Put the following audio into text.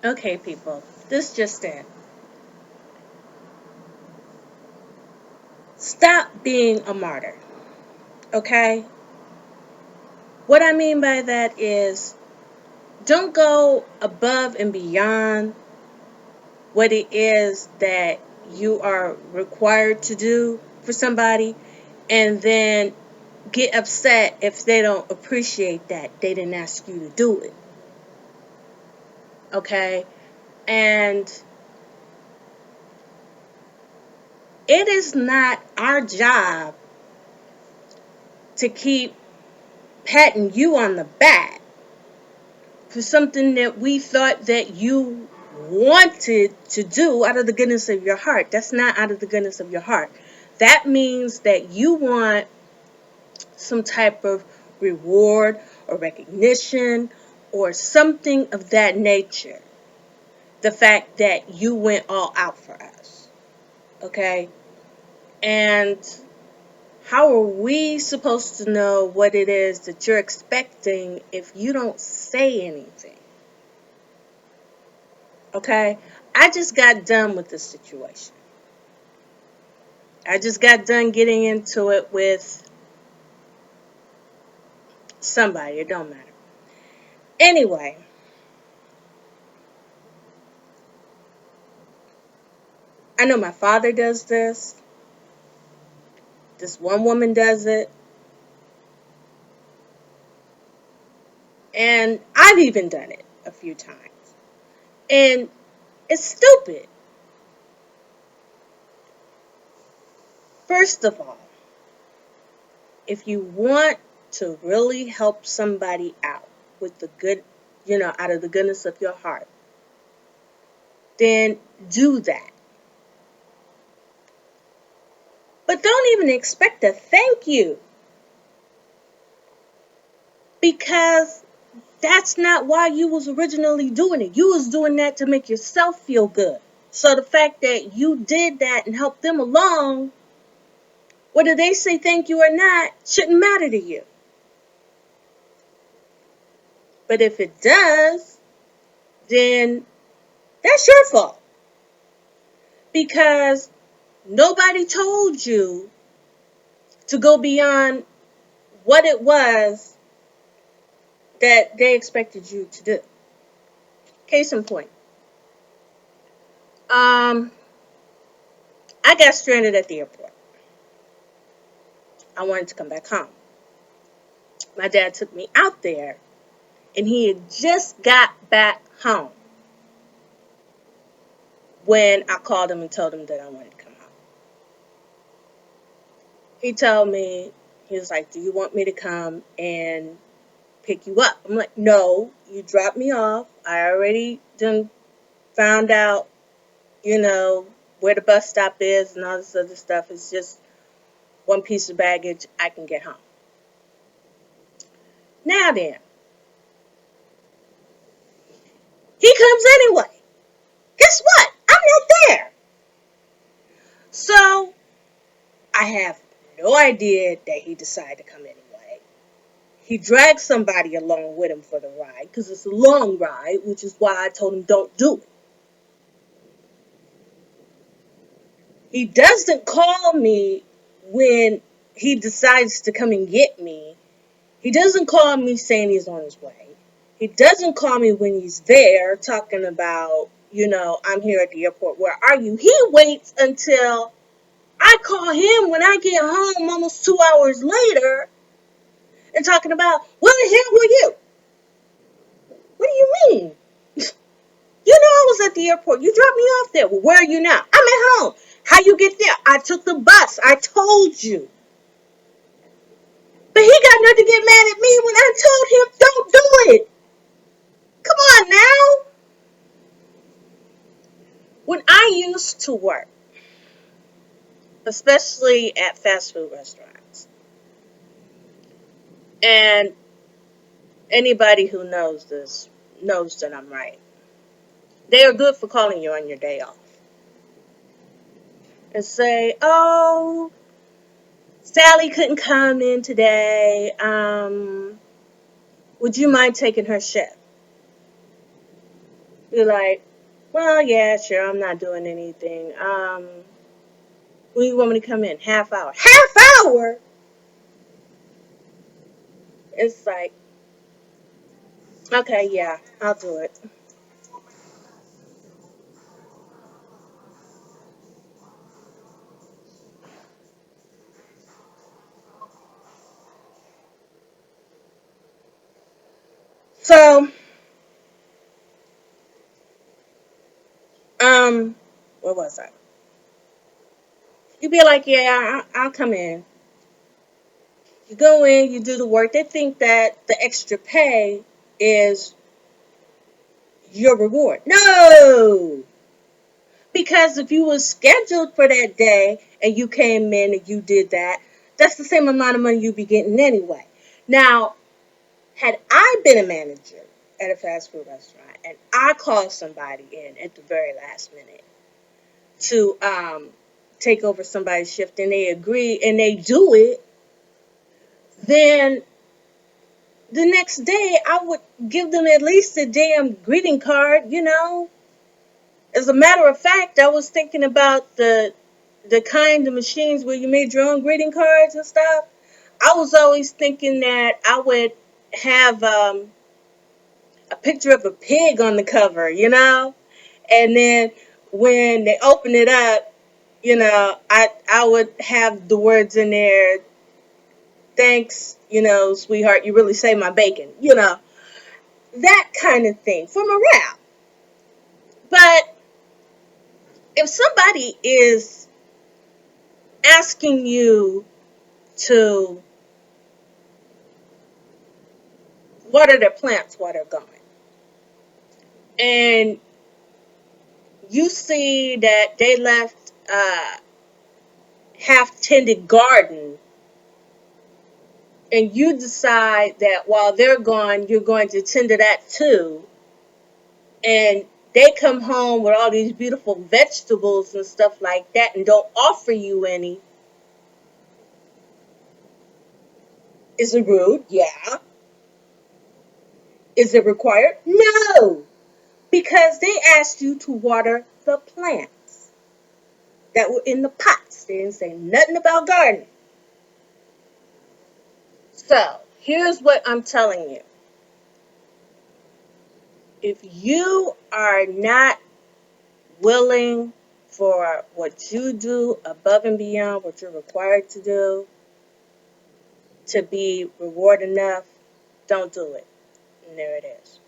Okay, people, this just in. Stop being a martyr, okay? What I mean by that is don't go above and beyond what it is that you are required to do for somebody and then get upset if they don't appreciate that they didn't ask you to do it, okay? And it is not our job to keep patting you on the back for something that we thought that you wanted to do out of the goodness of your heart. That's not out of the goodness of your heart. That means that you want some type of reward or recognition or something of that nature. The fact that you went all out for us. Okay? And how are we supposed to know what it is that you're expecting if you don't say anything? Okay? I just got done with this situation. I just got done getting into it with somebody. It don't matter. Anyway, I know my father does this. This one woman does it. And I've even done it a few times. And it's stupid. First of all, if you want to really help somebody out with the good, out of the goodness of your heart, then do that. But don't even expect a thank you because that's not why you was originally doing it. You was doing that to make yourself feel good. So the fact that you did that and helped them along, whether they say thank you or not, shouldn't matter to you. But if it does, then that's your fault. Because nobody told you to go beyond what it was that they expected you to do. Case in point. I got stranded at the airport. I wanted to come back home. My dad took me out there and he had just got back home when I called him and told him that I wanted to come home. He told me, he was like, "Do you want me to come and pick you up?" I'm like, "No, you dropped me off. I already done found out, you know, where the bus stop is and all this other stuff. It's just one piece of baggage. I can get home." Now then, he comes anyway. Guess what? I'm not there. So I have no idea that he decided to come anyway. He dragged somebody along with him for the ride because it's a long ride, which is why I told him don't do it. He doesn't call me when he decides to come and get me. He doesn't call me saying he's on his way. He doesn't call me when he's there talking about, I'm here at the airport. Where are you? He waits until I call him when I get home almost 2 hours later and talking about, where the hell were you? What do you mean? I was at the airport. You dropped me off there. Well, where are you now? I'm at home. How you get there? I took the bus. I told you. But he got nothing to get mad at me when I told him don't do it. Come on now. When I used to work, especially at fast food restaurants, and anybody who knows this knows that I'm right. They are good for calling you on your day off and say, "Oh, Sally couldn't come in today. Would you mind taking her shift?" You're like, well, yeah, sure, I'm not doing anything. When you want me to come in? Half hour. Half hour? It's like, okay, yeah, I'll do it. So, um, what was I? You'd be like, yeah, I'll come in. You go in, you do the work. They think that the extra pay is your reward. No! Because if you were scheduled for that day and you came in and you did that, that's the same amount of money you'd be getting anyway. Now, had I been a manager at a fast food restaurant and I called somebody in at the very last minute to take over somebody's shift and they agree and they do it, then the next day I would give them at least a damn greeting card. As a matter of fact, I was thinking about the kind of machines where you made your own greeting cards and stuff. I was always thinking that I would have a picture of a pig on the cover. And then when they open it up, I would have the words in there, thanks, sweetheart, you really saved my bacon. That kind of thing for morale. But if somebody is asking you to water their plants while they're gone, and you see that they left a half tended garden, and you decide that while they're gone, you're going to tend to that too, and they come home with all these beautiful vegetables and stuff like that and don't offer you any, is it rude? Yeah. Is it required? No. Because they asked you to water the plants that were in the pots. They didn't say nothing about gardening. So, here's what I'm telling you. If you are not willing for what you do above and beyond what you're required to do to be reward enough, don't do it. And there it is.